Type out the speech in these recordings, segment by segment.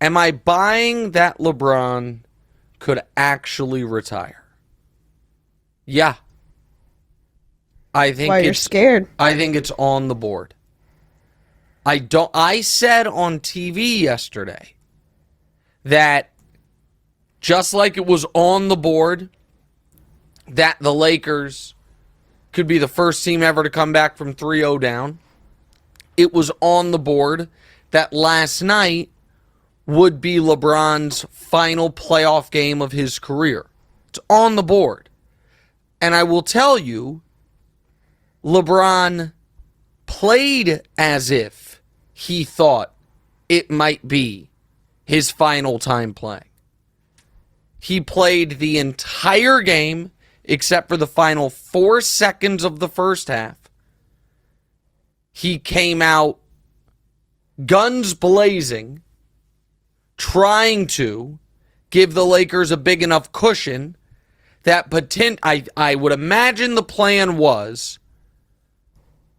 Am I buying that LeBron could actually retire? Yeah. Why you're scared? I think it's on the board. I said on TV yesterday that just like it was on the board that the Lakers could be the first team ever to come back from 3-0 down, it was on the board that last night would be LeBron's final playoff game of his career. It's on the board. And I will tell you, LeBron played as if he thought it might be his final time playing. He played the entire game except for the final 4 seconds of the first half. He came out guns blazing, trying to give the Lakers a big enough cushion that I would imagine the plan was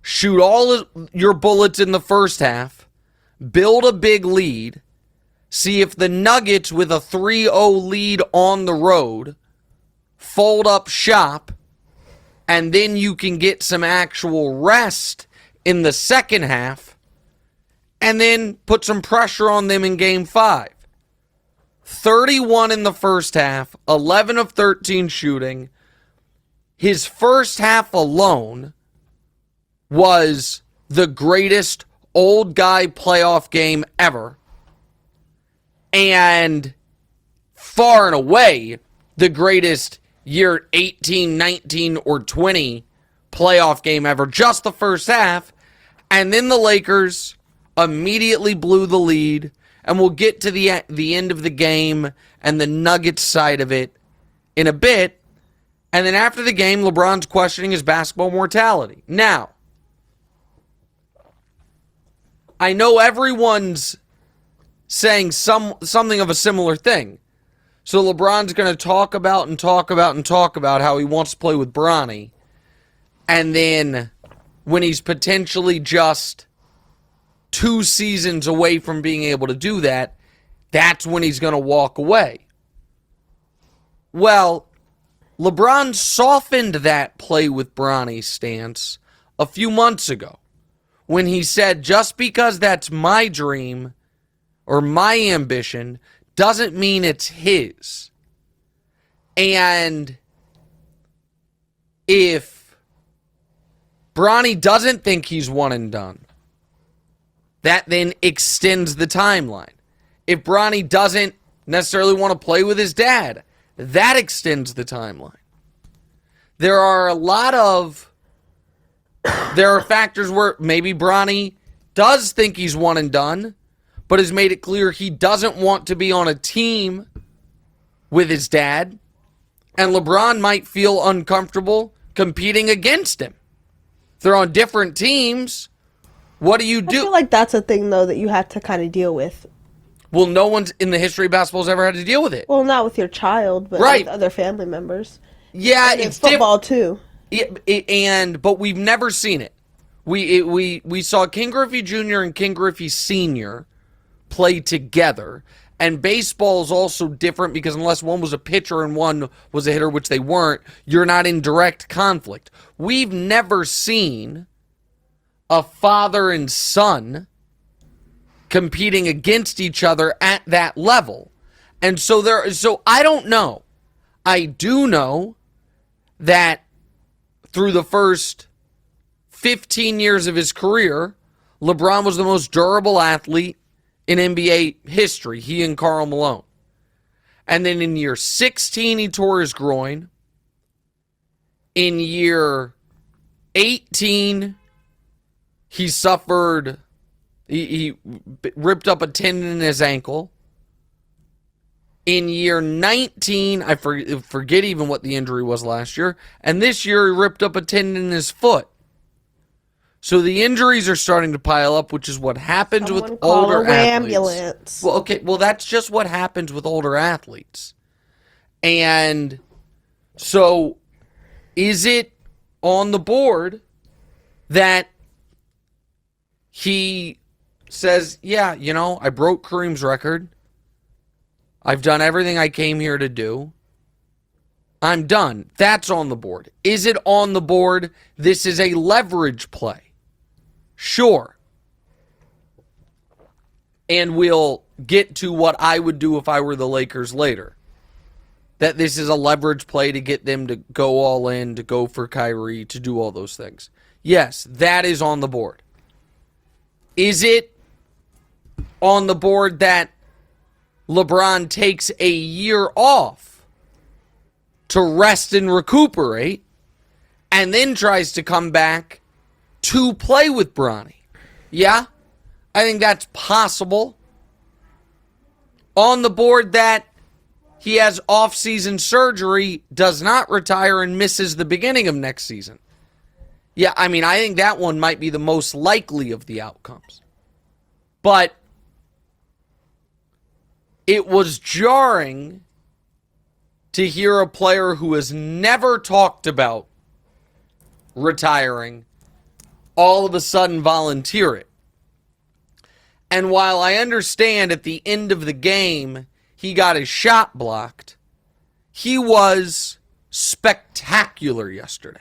shoot all your bullets in the first half, build a big lead, see if the Nuggets with a 3-0 lead on the road fold up shop, and then you can get some actual rest in the second half, and then put some pressure on them in Game 5. 31 in the first half, 11 of 13 shooting. His first half alone was the greatest old guy playoff game ever. And far and away, the greatest year 18, 19, or 20 playoff game ever. Just the first half. And then the Lakers immediately blew the lead. And we'll get to the end of the game and the Nuggets side of it in a bit. And then after the game, LeBron's questioning his basketball mortality. Now, I know everyone's saying something of a similar thing. So LeBron's going to talk about how he wants to play with Bronny. And then when he's potentially just 2 seasons away from being able to do that, that's when he's going to walk away. Well, LeBron softened that play with Bronny stance a few months ago when he said, just because that's my dream or my ambition doesn't mean it's his. And if Bronny doesn't think he's one and done, that then extends the timeline. If Bronny doesn't necessarily want to play with his dad, that extends the timeline. There are factors where maybe Bronny does think he's one and done, but has made it clear he doesn't want to be on a team with his dad, and LeBron might feel uncomfortable competing against him. If they're on different teams, what do you do? I feel like that's a thing, though, that you have to kind of deal with. Well, no one's in the history of basketball has ever had to deal with it. Well, not with your child, but right. with other family members. Yeah, it's football, too. But we've never seen it. We saw King Griffey Jr. and King Griffey Sr. play together. And baseball is also different because unless one was a pitcher and one was a hitter, which they weren't, you're not in direct conflict. We've never seen a father and son competing against each other at that level. And so I don't know. I do know that through the first 15 years of his career, LeBron was the most durable athlete in NBA history, he and Karl Malone. And then in year 16, he tore his groin. In year 18, he ripped up a tendon in his ankle. In year 19, I forget even what the injury was last year. And this year, he ripped up a tendon in his foot. So the injuries are starting to pile up, which is what happens with older athletes. Ambulance. Well, okay, that's just what happens with older athletes. And so is it on the board that he says, yeah, I broke Kareem's record. I've done everything I came here to do. I'm done. That's on the board. Is it on the board? This is a leverage play. Sure. And we'll get to what I would do if I were the Lakers later. That this is a leverage play to get them to go all in, to go for Kyrie, to do all those things. Yes, that is on the board. Is it on the board that LeBron takes a year off to rest and recuperate and then tries to come back to play with Bronny? Yeah, I think that's possible. On the board that he has off-season surgery, does not retire, and misses the beginning of next season. Yeah, I mean, I think that one might be the most likely of the outcomes. But it was jarring to hear a player who has never talked about retiring all of a sudden volunteer it. And while I understand at the end of the game he got his shot blocked, he was spectacular yesterday.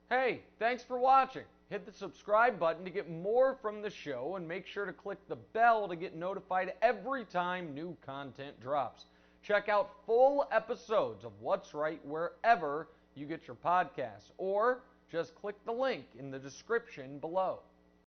Hey, thanks for watching. Hit the subscribe button to get more from the show, and make sure to click the bell to get notified every time new content drops. Check out full episodes of What's Right wherever you get your podcasts, or just click the link in the description below.